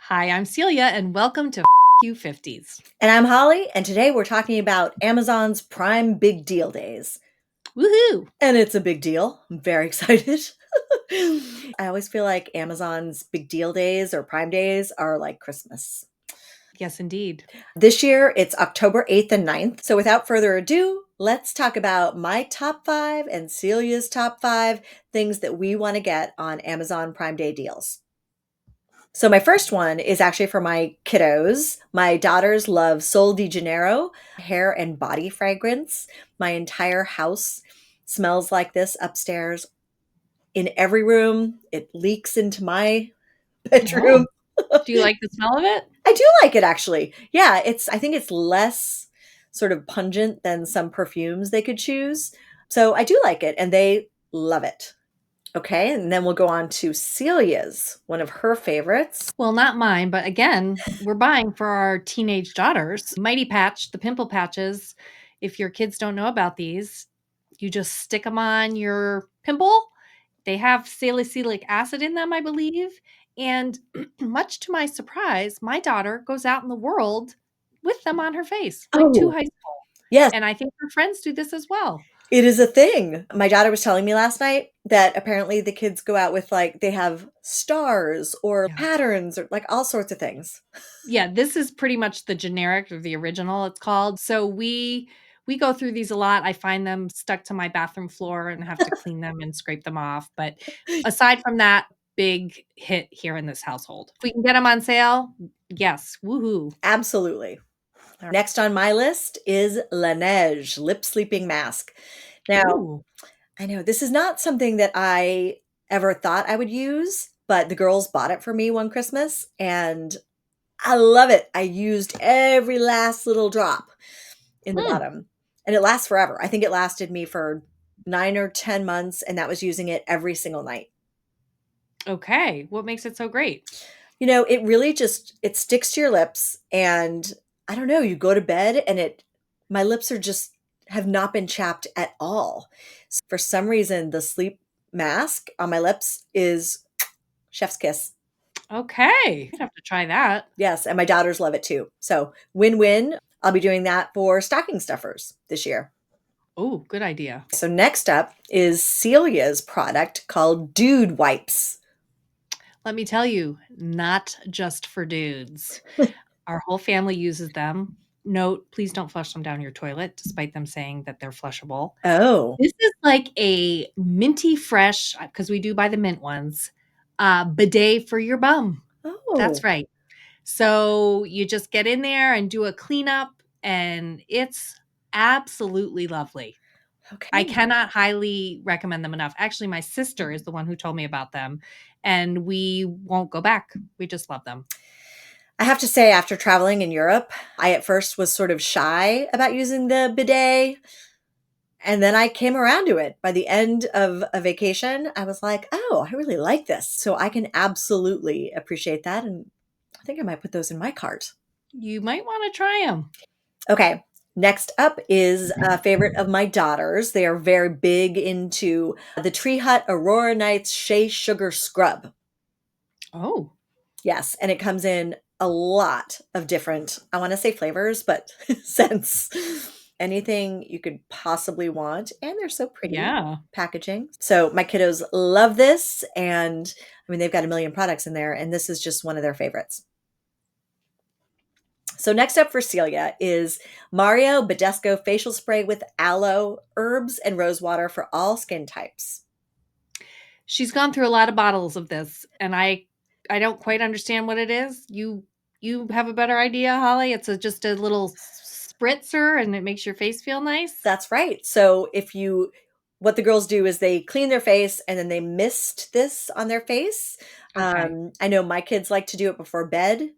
Hi, I'm Celia, and welcome to You 50s. And I'm Holly, and today we're talking about Amazon's Prime Big Deal Days. Woohoo! And it's a big deal. I'm very excited. I always feel like Amazon's Big Deal Days or Prime Days are like Christmas. Yes, indeed. This year, it's October 8th and 9th. So without further ado, let's talk about my top five and Celia's top five things that we want to get on Amazon Prime Day deals. So my first one is actually for my kiddos. My daughters love Sol de Janeiro hair and body fragrance. My entire house smells like this upstairs in every room. It leaks into my Oh, bedroom. do you like the smell of it? I do like it actually. Yeah, I think it's less sort of pungent than some perfumes they could choose. So I do like it and they love it. Okay, and then we'll go on to Celia's, one of her favorites. Well, not mine, but again, we're buying for our teenage daughters. Mighty Patch, the pimple patches. If your kids don't know about these, you just stick them on your pimple. They have salicylic acid in them, I believe. And much to my surprise, my daughter goes out in the world with them on her face, like to Oh, high school. yes. And I think her friends do this as well. It is a thing. My daughter was telling me last night that apparently the kids go out with like they have stars or Yeah. patterns or like all sorts of things. Yeah, this is pretty much the generic or the original it's called. So we go through these a lot. I find them stuck to my bathroom floor and have to clean them and scrape them off. But aside from that, big hit here in this household. If we can get them on sale, yes, woohoo. Absolutely. Next on my list is Laneige lip sleeping mask. Now, Ooh. I know this is not something that I ever thought I would use, but the girls bought it for me one Christmas and I love it. I used every last little drop in the Hmm. bottom and it lasts forever. I think it lasted me for 9 or 10 months and that was using it every single night. Okay. What makes it so great? It really just it sticks to your lips and I don't know, you go to bed and it my lips are just have not been chapped at all. For some reason the sleep mask on my lips is chef's kiss. Okay. I'd have to try that. Yes, and my daughters love it too. So, win-win. I'll be doing that for stocking stuffers this year. Oh, good idea. So next up is Celia's product called Dude Wipes. Let me tell you, not just for dudes. Our whole family uses them. Note, please don't flush them down your toilet, despite them saying that they're flushable. Oh. This is like a minty fresh, because we do buy the mint ones, bidet for your bum. That's Oh. right. So you just get in there and do a cleanup, and it's absolutely lovely. I Okay. cannot highly recommend them enough. Actually, my sister is the one who told me about them, and we won't go back. We just love them. I have to say, after traveling in Europe, I at first was sort of shy about using the bidet. And then I came around to it. By the end of a vacation, I was like, oh, I really like this. So I can absolutely appreciate that. And I think I might put those in my cart. You might want to try them. Okay. Next up is a favorite of my daughters. They are very big into the Tree Hut Aurora Nights Shea Sugar Scrub. Oh, Yes, and it comes in a lot of different, I want to say flavors, but scents. Anything you could possibly want. And they're so pretty yeah. packaging. So my kiddos love this. And I mean, they've got a million products in there, and this is just one of their favorites. So next up for Celia is Mario Badescu facial spray with aloe, herbs, and rose water for all skin types. She's gone through a lot of bottles of this, and I don't quite understand what it is. You have a better idea, Holly? It's just a little spritzer, and it makes your face feel nice? That's right. So what the girls do is they clean their face and then they mist this on their face. Okay. I know my kids like to do it before bed.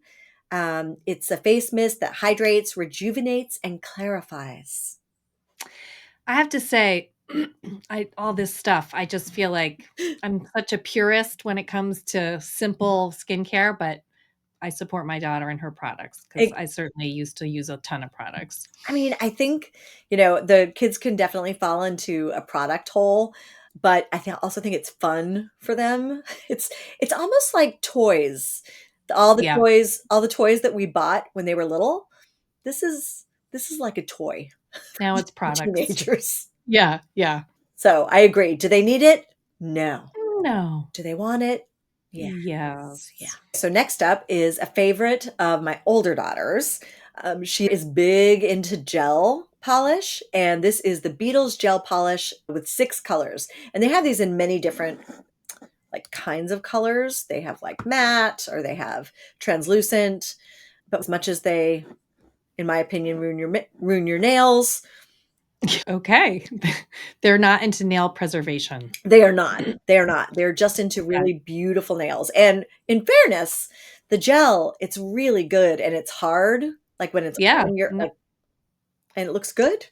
It's a face mist that hydrates, rejuvenates, and clarifies. I have to say, I all this stuff, I just feel like I'm such a purist when it comes to simple skincare, but I support my daughter and her products because It, I certainly used to use a ton of products. I mean, I think, the kids can definitely fall into a product hole, but also think it's fun for them. It's almost like toys. Yeah. All the toys that we bought when they were little, this is like a toy Now it's for products. teenagers. Yeah, yeah. So, I agree. Do they need it? No. No. Do they want it? Yes. Yeah. Yes. So next up is a favorite of my older daughters. She is big into gel polish, and this is the Beatles gel polish with 6 colors. And they have these in many different like kinds of colors. They have like matte or they have translucent, but as much as they, in my opinion, ruin your nails, Okay. They're not into nail preservation. they are not. They are not. They're just into Yeah. really beautiful nails. And in fairness, the gel, it's really good and it's hard, like when it's Yeah. on your No, like, and it looks good.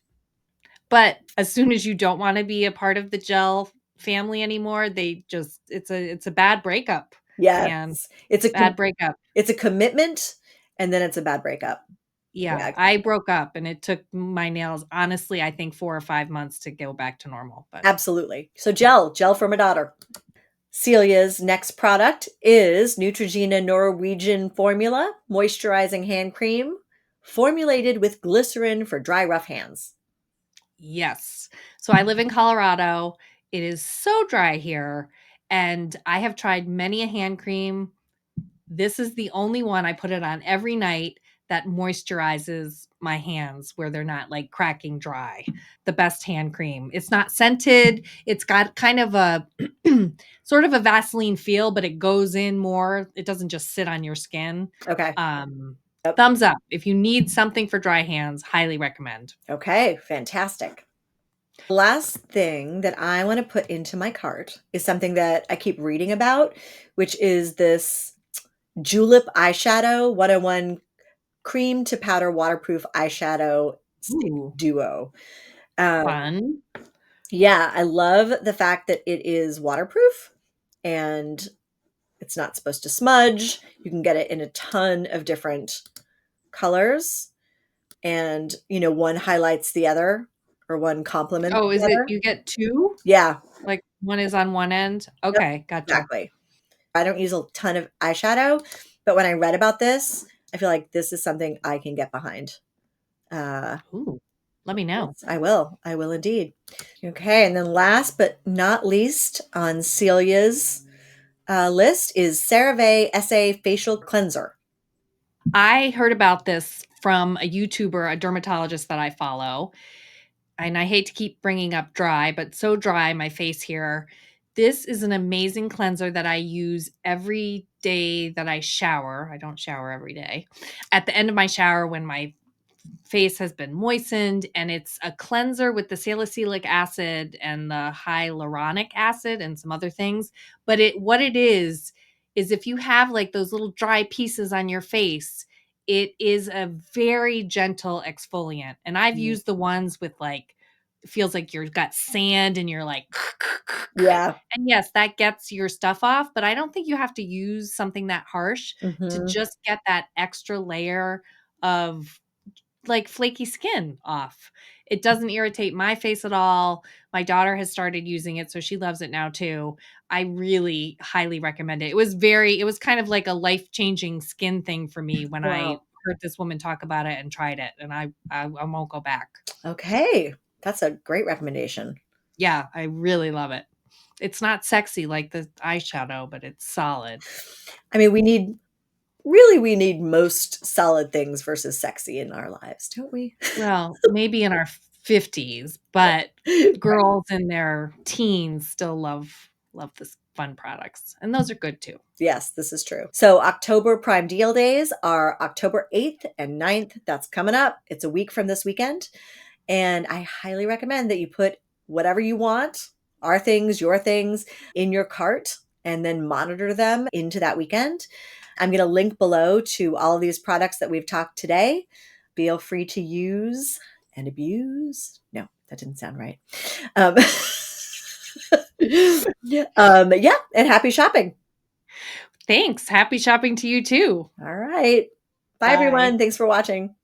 but as soon as you don't wanna be a part of the gel family anymore, they just it's a bad breakup, Yes. man. It's a Bad breakup. it's a commitment and then it's a bad breakup. Yeah, Yeah, I exactly. broke up and it took my nails, honestly, I think 4 or 5 months to go back to normal, but Absolutely. So gel for my daughter. Celia's next product is Neutrogena Norwegian Formula Moisturizing Hand Cream, formulated with glycerin for dry, rough hands. yes. So I live in Colorado. It is so dry here, and I have tried many a hand cream. This is the only one I put it on every night that moisturizes my hands where they're not like cracking dry. The best hand cream. It's not scented. It's got kind of a sort of a Vaseline feel, but it goes in more. It doesn't just sit on your skin. Okay. Um, Yep. Thumbs up. If you need something for dry hands, highly recommend. Okay, fantastic. Last thing that I want to put into my cart is something that I keep reading about, which is this Julep eyeshadow 101 cream to powder waterproof eyeshadow stick Ooh, duo. Um, fun. yeah, I love the fact that it is waterproof and it's not supposed to smudge. You can get it in a ton of different colors, and one highlights the other or one complements Oh, the is it other. you get 2? Yeah, Like, one is on one end? yep, Okay, gotcha. exactly. I don't use a ton of eyeshadow, but when I read about this, I feel like this is something I can get behind. Uh, Ooh, let me know. yes, I will. I will indeed. Okay, and then last but not least on Celia's list is CeraVe SA Facial Cleanser. I heard about this from a YouTuber, a dermatologist that I follow, and I hate to keep bringing up dry, but so dry my face here. This is an amazing cleanser that I use every day that I shower. I don't shower every day. At the end of my shower when my face has been moistened, and it's a cleanser with the salicylic acid and the hyaluronic acid and some other things. But what it is if you have like those little dry pieces on your face, it is a very gentle exfoliant. And I've Mm, used the ones with like it feels like you've got sand and you're like yeah. and yes, that gets your stuff off, but I don't think you have to use something that harsh to Mhm. just get that extra layer of like flaky skin off. It doesn't irritate my face at all. My daughter has started using it, so she loves it now too. I really highly recommend it. It was kind of like a life-changing skin thing for me when I Wow. heard this woman talk about it and tried it, and I won't go back. Okay. That's a great recommendation. Yeah, I really love it. It's not sexy like the eyeshadow, but it's solid. I mean, we need most solid things versus sexy in our lives, don't we? Well, maybe in our 50s, but girls in their teens still love this fun products, and those are good too. Yes, this is true. So October Prime Deal Days are October 8th and 9th. That's coming up. It's a week from this weekend. And I highly recommend that you put whatever you want, our things, your things, in your cart and then monitor them into that weekend. I'm going to link below to all of these products that we've talked today. Feel free to use and abuse. No, that didn't sound right. Um, yeah, and happy shopping. Thanks. Happy shopping to you too. All right. Bye, Bye. everyone. Thanks for watching.